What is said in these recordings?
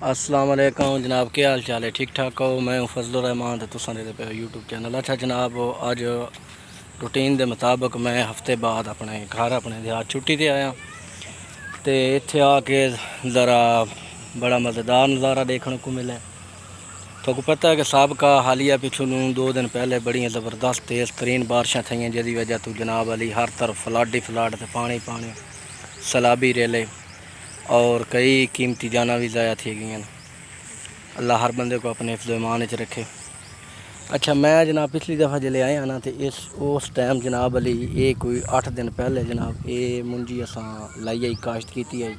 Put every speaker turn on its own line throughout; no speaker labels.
अस्सलाम वालेकुम जनाब, क्या हाल चाल है? ठीक ठाक हो? मैं हूं फजलुर रहमान तो तुसां दे पे यूट्यूब चैनल। अच्छा जनाब, अज रूटीन के मुताबिक मैं हफ्ते बाद अपने घर अपने देहात छुट्टी ते आया तो इत्थे आके ज़रा बड़ा मज़ेदार नज़ारा देखने को मिला। तो पता है कि सबका हालिया पिछू 2 दिन पहले बड़ी ज़बरदस्त तेज़ तरीन बारिशां थी, जिसकी वजह तो जनाब अली हर तरफ फ्लड ही फ्लड तो पानी पानी, सैलाबी रेले और कई कीमती जाना भी ज़ाया थी गई। अल्लाह हर बंदे को अपने हिफ्ज़ ईमान च रखे। अच्छा, मैं जनाब पिछली दफ़ा जल्ले आया ना तो उस टाइम जनाब अली ये कोई 8 दिन पहले जनाब ये मुंजी असां लाई आई, काश्त की आई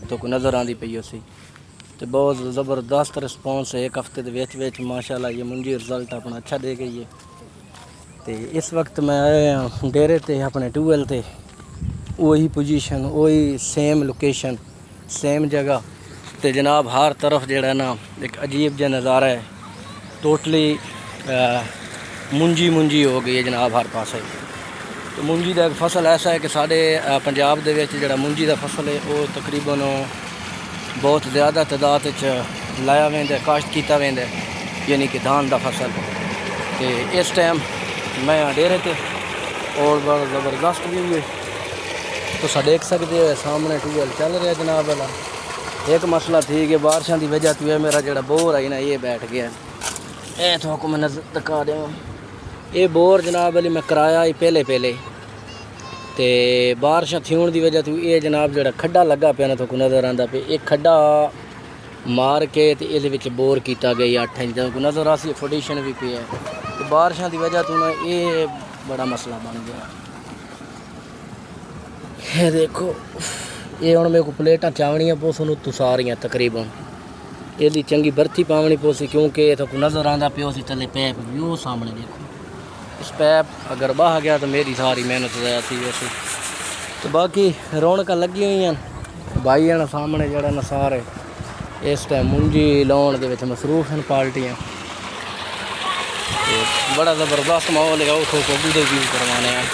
तो कोई नज़र आती पई उसी तो बहुत ज़बरदस्त रिस्पॉन्स है। 1 हफ्ते के विच माशाल्लाह ये मुंजी रिजल्ट अपना अच्छा दे गई है। तो इस वक्त मैं आया डेरे ते अपने ट्यूबवैल ते, वही पोजीशन, वही सेम लोकेशन, सेम जगह तो जनाब हर तरफ जड़ा ना एक अजीब जहा नज़ारा है। टोटली मुंजी मुंजी हो गई है जनाब हर पासे। तो मुंजी का एक फसल ऐसा है कि साढ़े पंजाब दे विच जड़ा मुंजी का फसल है वो तकरीबन बहुत ज़्यादा तादाद लाया वेंदा, काश्त किया वेंदा, यानी कि धान का फसल। तो इस टाइम मैं डेरे ते और बड़ा ज़बरदस्त व्यू है। तो देख सकते हो सामने ट्यूबवैल चल रहा जनाब वाला। एक मसला थी कि बारिशों की वजह तो मेरा जोड़ा बोर आई ना ये बैठ गया। ये तो मैं नजर दिखा दें, ये बोर जनाब वाली मैं कराया ही पहले तो बारिशों थी की वजह तो ये जनाब जो खड्डा लगा पे ना तो नज़र आता पे, एक खड्डा मार के तो ये बोर किया गया 8 इंच को नज़र आसी, फुडिशन भी पे है। तो बारिशों की वजह तो ना ये बड़ा मसला बन गया। ये देखो ये हम मेरे को प्लेटा चावनियाँ पोसन उत्तू सारियाँ तकरीबन ये चंगी बर्थी पावनी पोसी, क्योंकि तो नज़र आता पे उसी थले पैप भी वो सामने देखो। इस पैप अगर बाह गया तो मेरी सारी मेहनत ज़ाया थी वैसे। तो बाकी रौनक लगी हुई हैं भाई है ना सामने जड़ा ना सारे इस टाइम मुंजी लाने के मसरूफ हैं पार्टियाँ। तो बड़ा ज़बरदस्त माहौल है, उठो कोबू के व्यू करवाने हैं।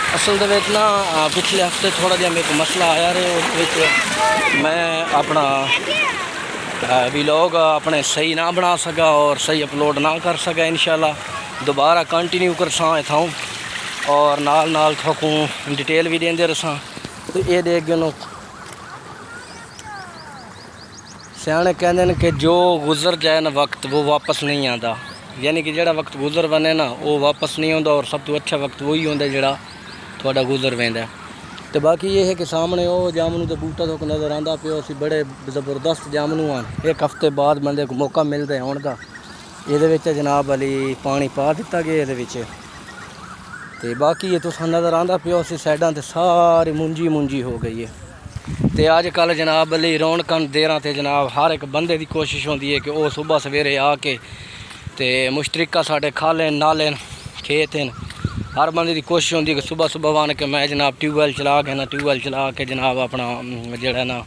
असल दे ना पिछले हफ्ते थोड़ा जहा मेरे को मसला आया रहे, मैं अपना व्लॉग अपने सही ना बना सका और सही अपलोड ना कर सका। इंशाल्लाह दोबारा कंटिन्यू कर सा इथां और नाल नाल थोकू डिटेल भी देंदे रसा। तो ये देख गए सियाने कहते हैं कि जो गुजर जाए ना वक्त वो वापस नहीं आता, यानी कि जोड़ा वक्त गुजर बने ना वो वापस नहीं आता और सब तो अच्छा वक्त वही होता जोड़ा थोड़ा गुजर वेंदा। तो बाकी ये है कि सामने वो जामनू का बूटा तो नज़र आता पे, असी बड़े ज़बरदस्त जामनू हैं। 1 हफ्ते बाद बंदे को मौका मिलता है आने का। ये जनाब अली पानी पा दिता गया ये। तो बाकी ये तो नज़र आता पे उस साइडा तो सारी मुंजी मुंजी हो गई है। तो अजकल जनाब अली रौनक देर से जनाब हर एक बंदे की कोशिश होती है कि वह सुबह सवेरे आके तो मुश्तरका साढ़े खाले नाले खेत हैं, हर बंदे की कोशिश होती है कि सुबह सुबह आने के मैं जनाब ट्यूबवैल चला के ट्यूबवैल चला के जनाब अपना जोड़ा ना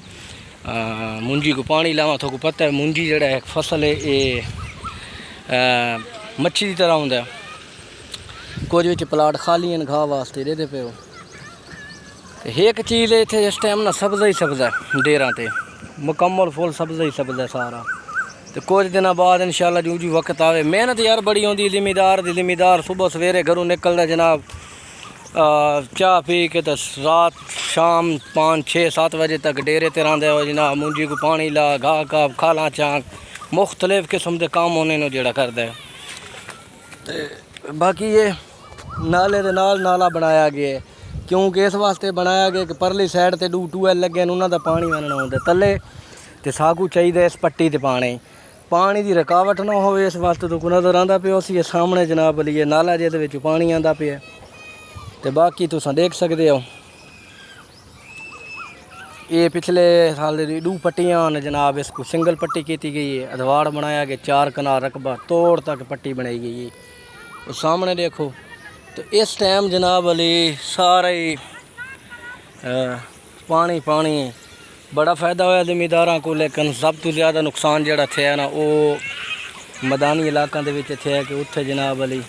मुंजी को पानी लावा। तो पता है मुंजी जोड़ा एक फसल है ये मच्छी की तरह होंगे, कुछ बिच प्लाट खाली हैं घाह वास्ते देते पे हो। एक चीज़ है इतने इस टाइम ना सब्ज़ा ही सब्ज़ा है डेरा ते, मुकम्मल फुल सब्ज़ा ही सब्ज़ा है सारा। तो कुछ दिन बाद इंशाल्लाह जूं जूं वक्त आवे, मेहनत यार बड़ी होंदी ज़िम्मेदार सुबह सवेरे घरों निकलदा जनाब चाह पी के तो रात शाम 5, 6, 7 बजे तक डेरे ते रहिंदे हो जनाब। मुंजी को पानी ला, घाह घाह खाला चाक मुख्तलिफ किस्म के काम होने नो जेड़ा करदा है। तो बाकी ये नाले दे नाल नाला बनाया गया है, क्योंकि इस वास्ते बनाया गया कि परली साइड ते 2 ट्यूबवैल लगे उन्होंने पानी वहना होंगे थले, तो साकू चाहिए इस पट्टी ते पानी की रुकावट ना हो। इस वास्ते तो नज़र आता पे उसी सामने जनाब अली ये नाला जिहदे पानी आता पे। तो बाकी तुम देख सकते हो ये पिछले साल 2 पट्टियाँ ने जनाब, इसको सिंगल पट्टी की गई है, अदवाड़ बनाया गया 4 कनाल रकबा तोड़ तक पट्टी बनाई गई है। तो सामने देखो तो इस टाइम जनाब अली सारा ही पानी पानी, बड़ा फ़ायदा होया ज़मींदारां को। लेकिन सब तो ज़्यादा नुकसान जोड़ा थे ना वो मैदानी इलाकों के थे कि उत्थे जनाब अली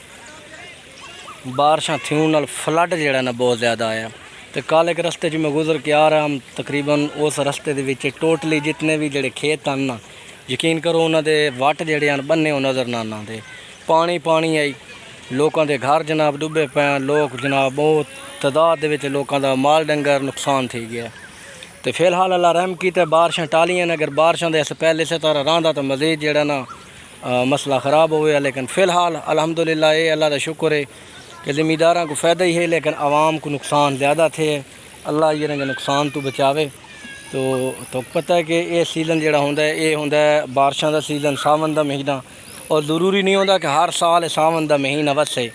बारिशां थी नाल फ्लड जोड़ा ना बहुत ज़्यादा आया। तो कल एक रस्ते मैं गुजर के आ रहा, हम तकरीबन उस रस्ते के टोटली जितने भी जोड़े खेत हैं ना ਯਕੀਨ ਕਰੋ ਉਹਨਾਂ ਦੇ ਵੱਟ ਜਿਹੜੇ ਹਨ ਬੰਨੇ ਉਹ ਨਜ਼ਰ ਨਾ ਆਉਂਦੇ। ਪਾਣੀ ਆਈ, ਲੋਕਾਂ ਦੇ ਘਰ ਜਨਾਬ ਡੁੱਬੇ ਪਏ, ਲੋਕ ਜਨਾਬ ਬਹੁਤ ਤਾਦਾਦ ਦੇ ਵਿੱਚ ਲੋਕਾਂ ਦਾ ਮਾਲ ਡੰਗਰ ਨੁਕਸਾਨ ਥी गया। तो फिलहाल अल्लाह रहम की बारिशां टालियां ने, अगर बारिशां दे पहले से तरह रहा तो मज़ीद जेड़ा ना मसला ख़राब होया। लेकिन फ़िलहाल अल्हम्दुलिल्लाह ये अल्लाह का शुक्र है कि ज़मींदारों को फ़ायदा ही है, लेकिन आवाम को नुकसान ज़्यादा थे। अल्लाह ये रंग नुकसान तो बचावे। तो पता है कि ये सीज़न जेड़ा होंदा है ये होंदा है बारिशां दा सीज़न, सावन दा महीना। और ज़रूरी नहीं होंदा कि हर साल सावन दा महीना वसे।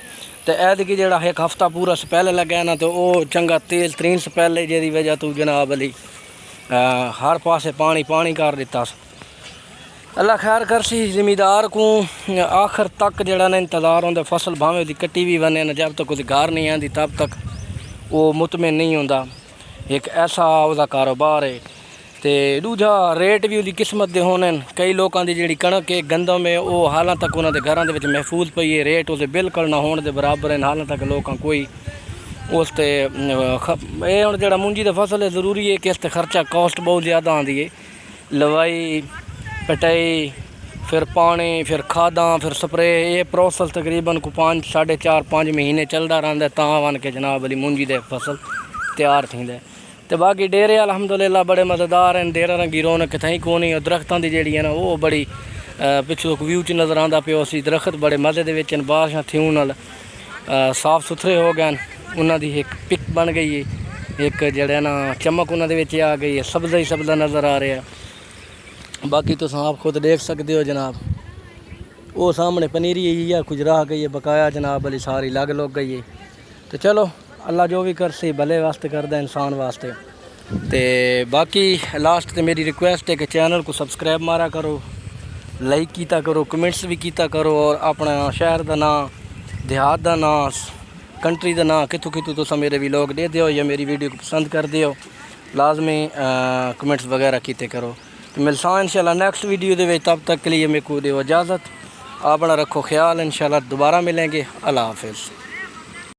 तो ऐदकी जेड़ा एक हफ्ता पूरा स्पैल लग्या ना तो वह चंगा तेज़ तरीन स्पैल है, जिहदी वजह तो जनाब अली हर पासे पानी कर दिता। अल्लाह खैर करसी। ज़मींदार को आखिर तक जड़ा ना इंतज़ार होंदा, फसल भावें दी कट्टी भी बने ना, जब तक उसकी घर नहीं आती तब तक वो मुतमिन नहीं होंदा। एक ऐसा उसका कारोबार है। तो दूजा रेट भी उसकी किस्मत दे होने। कई लोगों की जी कणक है गंदम है वो हालों तक उन्होंने घरों के महफूज पई है, रेट उसे बिल्कुल ना होने के बराबर है। हालों तक लोग कोई उस ये हम जो मुंजी की फसल है ज़रूरी है कि इस खर्चा कॉस्ट बहुत ज़्यादा आती है। लवाई पटाई फिर पानी फिर खादा फिर स्प्रे, ये प्रोसेस तकरीबन को 4.5 महीने चलता रहता ता वन के जनाब अली मुंजी दे फसल तैयार थींदे। तो बाकी डेरे अल्हम्दुलिल्लाह बड़े मज़ेदार हैं। डेरा रंगी रौनक कितें कोनी। दरख्तों की जी है ना वो बड़ी पिछों व्यू च नज़र आता पियो सी। दरख्त बड़े मज़े दे विच बारिशां थी नाल साफ़ सुथरे हो गए। उन्होंने एक पिक बन गई है, एक जड़ा ना चमक उन्होंने आ गई है, सबदा ही सबदा नज़र आ रहा है। बाकी तो आप खुद देख सकते हो जनाब, वो सामने पनीरी है कुछ रह गई है बकाया जनाब वाली सारी लग गई है। तो चलो अल्लाह जो भी कर सी भले वास्ते करदा इंसान वास्ते। तो बाकी लास्ट ते मेरी रिक्वेस्ट है कि चैनल को सब्सक्राइब मारा करो, लाइक किया करो, कमेंट्स भी किया करो, और अपना शहर का नाम, देहात का नाम, कंट्री का नाम कितों तुस मेरे भी लोग दे दो या मेरी वीडियो को पसंद कर दियो, लाजमी कमेंट्स वगैरह किए करो। तो मिलसा इंशाल्लाह नेक्स्ट वीडियो दे। तब तक के लिए मेरे को दो इजाज़त। अपना रखो ख्याल, इंशाल्लाह दोबारा मिलेंगे। अल्लाह हाफिज़।